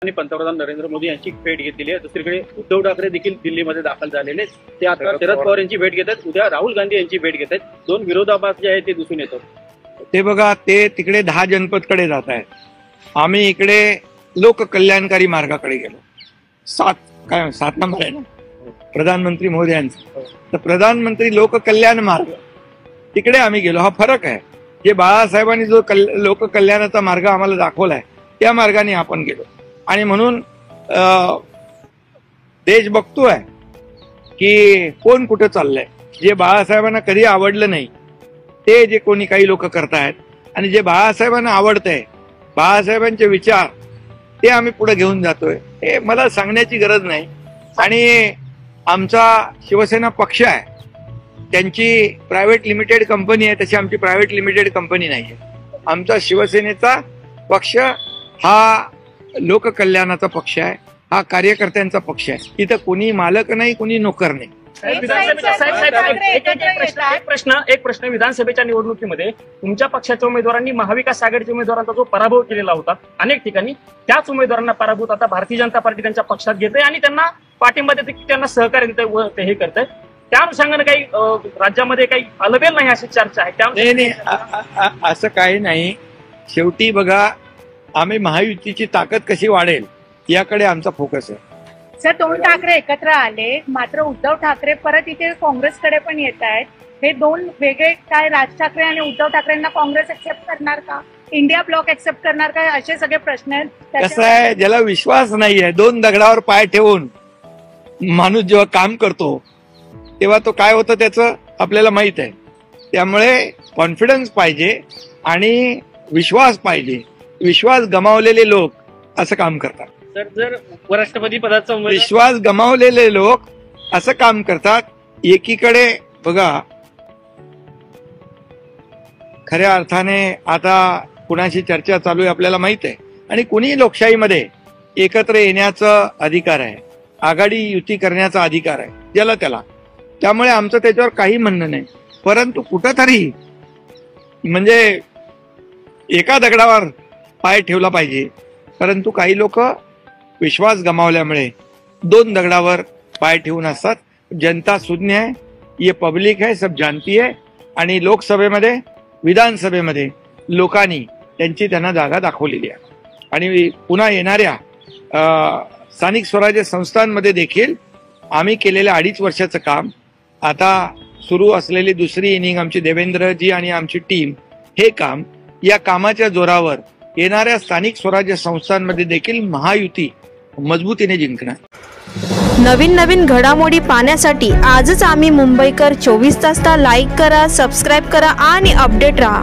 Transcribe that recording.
आणि पंतप्रधान नरेंद्र मोदी यांची भेट घेतलेली आहे। दुसरीकडे उद्धव ठाकरे देखील दिल्लीमध्ये दाखल झालेले ते आता शरद पवार यांची भेट घेतात, उद्या राहुल गांधी यांची भेट घेतात। दोन विरोधाभास जे आहे ते दिसून येतात। ते बघा, ते तिकडे 10 जनपदकडे जात आहेत, आम्ही इकडे लोककल्याणकारी मार्गाकडे गेलो। 7 नंबर आहे ना प्रधानमंत्री मोदी यांचा, तर प्रधानमंत्री लोककल्याण मार्ग तिकडे आम्ही गेलो। हा फरक आहे, जे बाळासाहेबांनी जो लोककल्याणाचा मार्ग आम्हाला दाखवलाय त्या मार्गाने आपण गेलो। आणि म्हणून देश बघतोय की कोण कुठे चाललंय। जे बाळासाहेबांना कधी आवडलं नाही ते जे कोणी काही लोक करतायत, आणि जे बाळासाहेबांना आवडतंय, बाळासाहेबांचे विचार, ते आम्ही पुढे घेऊन जातोय। हे मला सांगण्याची गरज नाही। आणि आमचा शिवसेना पक्ष आहे, त्यांची प्रायव्हेट लिमिटेड कंपनी आहे, तशी आमची प्रायव्हेट लिमिटेड कंपनी नाही आहे। आमचा शिवसेनेचा पक्ष हा लोककल्याणाचा पक्ष आहे, हा कार्यकर्त्यांचा पक्ष आहे। इथं कोणी मालक नाही, कोणी नोकर नाही। एक प्रश्न विधानसभेच्या निवडणुकीमध्ये तुमच्या पक्षाच्या उमेदवारांनी महाविकास आघाडीच्या उमेदवारांचा जो पराभव केलेला होता अनेक ठिकाणी, त्याच उमेदवारांना पराभूत आता भारतीय जनता पार्टी त्यांच्या पक्षात घेते आणि त्यांना पाठिंबा देते, त्यांना सहकार्य देते व ते हे करते। त्या अनुषंगाने काही राज्यामध्ये काही अलबेल नाही अशी चर्चा आहे। नाही, असं काही नाही। शेवटी बघा, आम्ही महायुतीची ताकद कशी वाढेल याकडे आमचा फोकस आहे। सर, 2 ठाकरे एकत्र आले, मात्र उद्धव ठाकरे परत इथे काँग्रेसकडे पण येत आहेत। हे 2 वेगळे काय, राज ठाकरे आणि उद्धव ठाकरेंना काँग्रेस एक्सेप्ट करणार का, इंडिया ब्लॉक एक्सेप्ट करणार का, असे सगळे प्रश्न आहेत। कसं आहे, ज्याला विश्वास नाहीये, 2 दगडावर पाय ठेवून माणूस जेव्हा काम करतो तेव्हा तो काय होतं त्याचं आपल्याला माहित आहे। त्यामुळे कॉन्फिडन्स पाहिजे आणि विश्वास पाहिजे। विश्वास गमावलेले लोक असं काम करतात। सर, जर उपराष्ट्रपती पदाचा विश्वास गमावलेले लोक असं काम करतात। एकीकडे बघा, खऱ्या अर्थाने आता कुणाशी चर्चा चालू आहे आपल्याला माहित आहे, आणि कुणी लोकशाहीमध्ये एकत्र येण्याचा अधिकार आहे, आघाडी युती करण्याचा अधिकार आहे ज्याला त्याला। त्यामुळे आमचं त्याच्यावर काही म्हणणं नाही, परंतु कुठंतरी म्हणजे एका दगडावर पाय ठेवला पाहिजे। परंतु काही लोक विश्वास गमावल्यामुळे 2 दगडावर पाय ठेवून असतात। जनता शून्य है, ये पब्लिक है, सब जानती है। आणि लोकसभेमध्ये, विधानसभेमध्ये लोकांनी त्यांना जागा दाखवलेली आहे। आणि पुन्हा येणाऱ्या स्थानिक स्वराज्य संस्थांमध्ये देखील आम्ही केलेल्या 2.5 वर्षाचं काम, आता सुरू असलेली दुसरी इनिंग आमची देवेंद्रजी आणि आमची टीम, हे काम, या कामाच्या जोरावर येणाऱ्या स्थानिक स्वराज्य संस्थांमध्ये देखील महायुती मजबूतीने जिंकणार। नवीन घडामोडी पाहण्यासाठी आजच आम्ही मुंबईकर 24 तासला लाईक करा, सबस्क्राईब करा आणि अपडेट रहा।